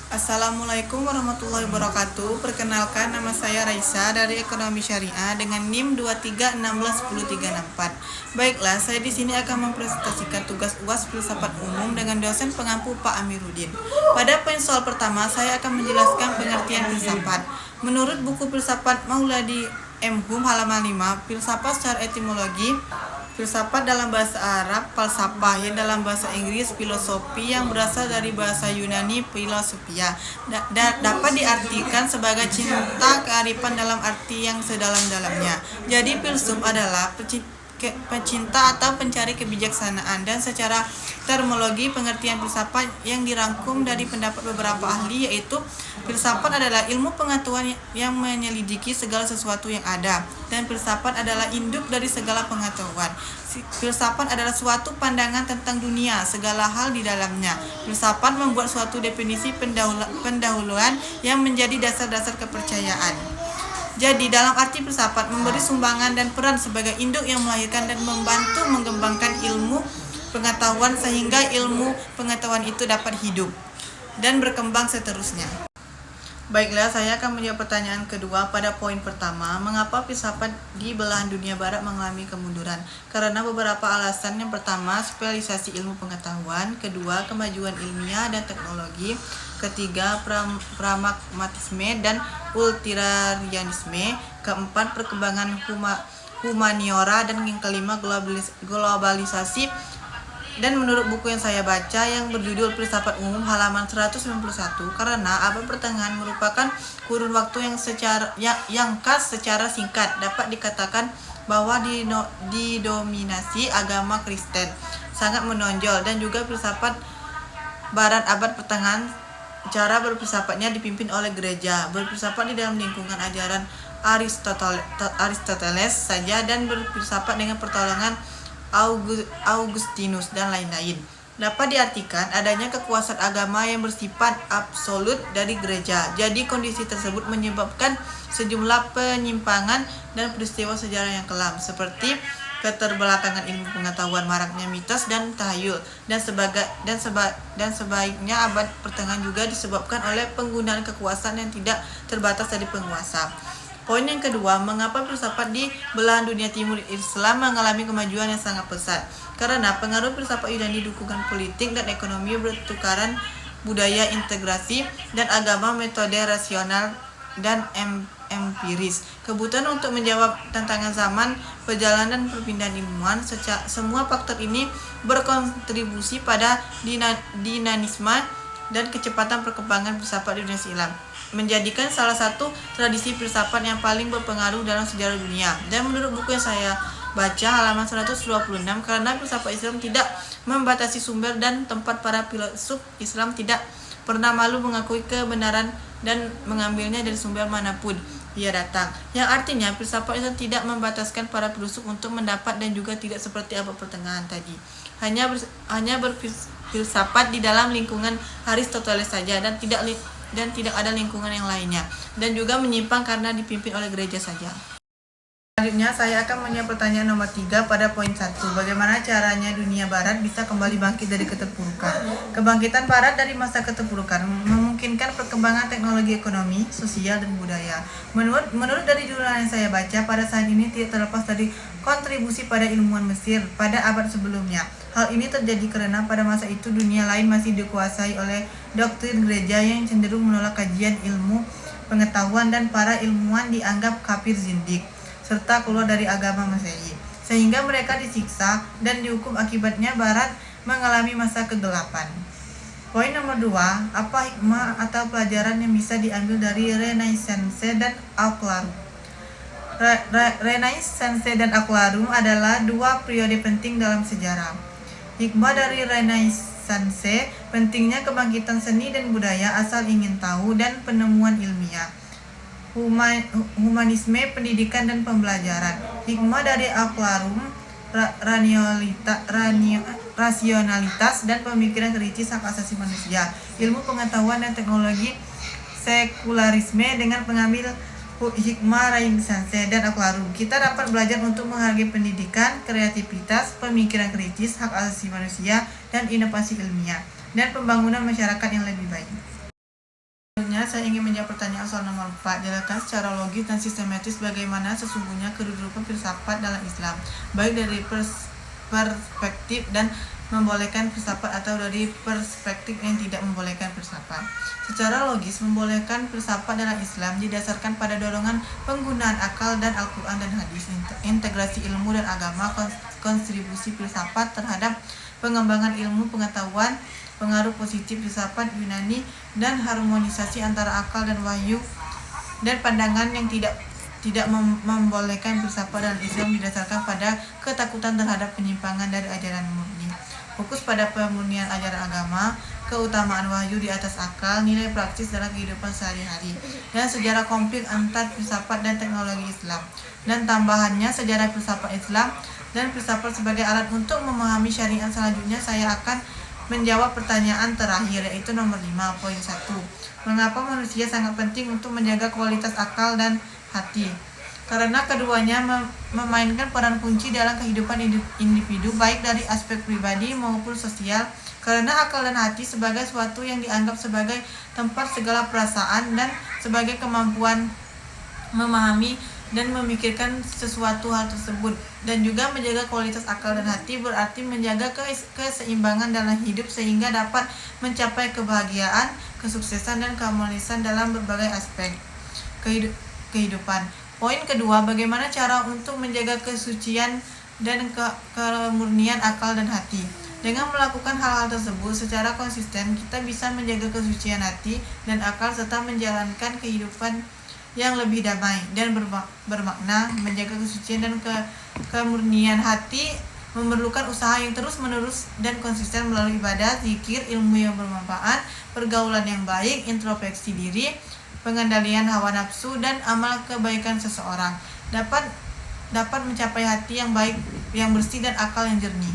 Assalamualaikum warahmatullahi wabarakatuh. Perkenalkan, nama saya Raisa dari Ekonomi Syariah dengan NIM 23161034. Baiklah, saya di sini akan mempresentasikan tugas UAS Filsafat Umum dengan dosen pengampu Pak Amiruddin. Pada poin soal pertama, saya akan menjelaskan pengertian filsafat. Menurut buku Filsafat Mauladi M. Hum halaman 5, filsafat secara etimologi, filsafat dalam bahasa Arab, falsafah, yang dalam bahasa Inggris filosofi, yang berasal dari bahasa Yunani philosophia, dapat diartikan sebagai cinta kearifan dalam arti yang sedalam-dalamnya. Jadi filsuf adalah pecinta atau pencari kebijaksanaan, dan secara terminologi pengertian filsafat yang dirangkum dari pendapat beberapa ahli, yaitu filsafat adalah ilmu pengetahuan yang menyelidiki segala sesuatu yang ada, dan filsafat adalah induk dari segala pengetahuan. Filsafat adalah suatu pandangan tentang dunia, segala hal di dalamnya. Filsafat membuat suatu definisi pendahuluan yang menjadi dasar-dasar kepercayaan. Jadi, dalam arti filsafat memberi sumbangan dan peran sebagai induk yang melahirkan dan membantu mengembangkan ilmu pengetahuan sehingga ilmu pengetahuan itu dapat hidup dan berkembang seterusnya. Baiklah, saya akan menjawab pertanyaan kedua pada poin pertama. Mengapa filsafat di belahan dunia barat mengalami kemunduran? Karena beberapa alasan. Yang pertama, spesialisasi ilmu pengetahuan. Kedua, kemajuan ilmiah dan teknologi. Ketiga, pragmatisme dan utilitarianisme. Keempat, perkembangan humaniora. Dan yang kelima, globalisasi. Dan menurut buku yang saya baca yang berjudul Filsafat Umum halaman 191, karena abad pertengahan merupakan kurun waktu yang khas secara singkat, dapat dikatakan bahwa didominasi agama Kristen sangat menonjol, dan juga filsafat barat abad pertengahan cara berfilsafatnya dipimpin oleh gereja, berfilsafat di dalam lingkungan ajaran Aristoteles saja, dan berfilsafat dengan pertolongan Augustinus dan lain-lain. Dapat diartikan adanya kekuasaan agama yang bersifat absolut dari gereja. Jadi kondisi tersebut menyebabkan sejumlah penyimpangan dan peristiwa sejarah yang kelam, seperti keterbelakangan ilmu pengetahuan, maraknya mitos dan tahayul, dan sebaiknya abad pertengahan juga disebabkan oleh penggunaan kekuasaan yang tidak terbatas dari penguasa. Poin yang kedua, mengapa filsafat di belahan dunia timur Islam mengalami kemajuan yang sangat pesat? Karena pengaruh filsafat Yunani, dukungan politik dan ekonomi, bertukaran budaya, integrasi, dan agama, metode rasional dan empiris. Kebutuhan untuk menjawab tantangan zaman, perjalanan perpindahan ilmuwan, semua faktor ini berkontribusi pada dinamisme dan kecepatan perkembangan filsafat di dunia Islam, menjadikan salah satu tradisi filsafat yang paling berpengaruh dalam sejarah dunia. Dan menurut buku yang saya baca halaman 126, karena filsafat Islam tidak membatasi sumber dan tempat, para filsuf Islam tidak pernah malu mengakui kebenaran dan mengambilnya dari sumber manapun ia datang. Yang artinya filsafat Islam tidak membataskan para filsuf untuk mendapat, dan juga tidak seperti abad pertengahan tadi hanya berfilsafat di dalam lingkungan Aristoteles saja, dan tidak ada lingkungan yang lainnya, dan juga menyimpang karena dipimpin oleh gereja saja. Selanjutnya, saya akan menjawab pertanyaan nomor 3 pada poin 1. Bagaimana caranya dunia barat bisa kembali bangkit dari keterpurukan? Kebangkitan barat dari masa keterpurukan memungkinkan perkembangan teknologi, ekonomi, sosial, dan budaya. Menurut dari jurnal yang saya baca, pada saat ini tidak terlepas dari kontribusi pada ilmuwan Mesir pada abad sebelumnya. Hal ini terjadi karena pada masa itu dunia lain masih dikuasai oleh doktrin gereja yang cenderung menolak kajian ilmu pengetahuan, dan para ilmuwan dianggap kafir, zindik, serta keluar dari agama Masehi, sehingga mereka disiksa dan dihukum. Akibatnya barat mengalami masa kegelapan. Poin nomor 2, apa hikmah atau pelajaran yang bisa diambil dari Renaissance dan Al-Qalam? Renaissance dan Al-Qalam adalah dua periode penting dalam sejarah. Hikmah dari Renaissance, pentingnya kebangkitan seni dan budaya, asal ingin tahu, dan penemuan ilmiah. Humanisme, pendidikan dan pembelajaran. Hikmah dari Al-Qalam, rasionalitas dan pemikiran kritis hak asasi manusia. Ilmu pengetahuan dan teknologi, sekularisme. Dengan pengambil hikmah Renaissance dan Al-Qalam, kita dapat belajar untuk menghargai pendidikan, kreativitas, pemikiran kritis, hak asasi manusia, dan inovasi ilmiah, dan pembangunan masyarakat yang lebih baik. saya ingin menjawab pertanyaan soal nomor 4. Jelaskan secara logis dan sistematis bagaimana sesungguhnya kedudukan filsafat dalam Islam, baik dari perspektif dan membolehkan filsafat atau dari perspektif yang tidak membolehkan filsafat. Secara logis, membolehkan filsafat dalam Islam didasarkan pada dorongan penggunaan akal dan Al-Quran dan hadis, integrasi ilmu dan agama, kontribusi filsafat terhadap pengembangan ilmu pengetahuan, pengaruh positif filsafat Yunani, dan harmonisasi antara akal dan wahyu, dan pandangan yang tidak membolehkan filsafat dalam Islam didasarkan pada ketakutan terhadap penyimpangan dari ajaran murni. Fokus pada pemurnian ajaran agama, keutamaan wahyu di atas akal, nilai praktis dalam kehidupan sehari-hari, dan sejarah konflik antar filsafat dan teknologi Islam. Dan tambahannya, sejarah filsafat Islam dan filsafat sebagai alat untuk memahami syariat. Selanjutnya saya akan menjawab pertanyaan terakhir, yaitu nomor 5.1. Mengapa manusia sangat penting untuk menjaga kualitas akal dan hati? Karena keduanya memainkan peran kunci dalam kehidupan individu, baik dari aspek pribadi maupun sosial. Karena akal dan hati sebagai suatu yang dianggap sebagai tempat segala perasaan dan sebagai kemampuan memahami dan memikirkan sesuatu hal tersebut. Dan juga menjaga kualitas akal dan hati berarti menjaga keseimbangan dalam hidup sehingga dapat mencapai kebahagiaan, kesuksesan, dan keharmonisan dalam berbagai aspek kehidupan. Poin kedua, bagaimana cara untuk menjaga kesucian dan kemurnian akal dan hati. Dengan melakukan hal-hal tersebut secara konsisten, kita bisa menjaga kesucian hati dan akal serta menjalankan kehidupan yang lebih damai dan bermakna. Menjaga kesucian dan kemurnian hati memerlukan usaha yang terus-menerus dan konsisten melalui ibadah, zikir, ilmu yang bermanfaat, pergaulan yang baik, introspeksi diri, pengendalian hawa nafsu, dan amal kebaikan seseorang dapat mencapai hati yang baik, yang bersih, dan akal yang jernih.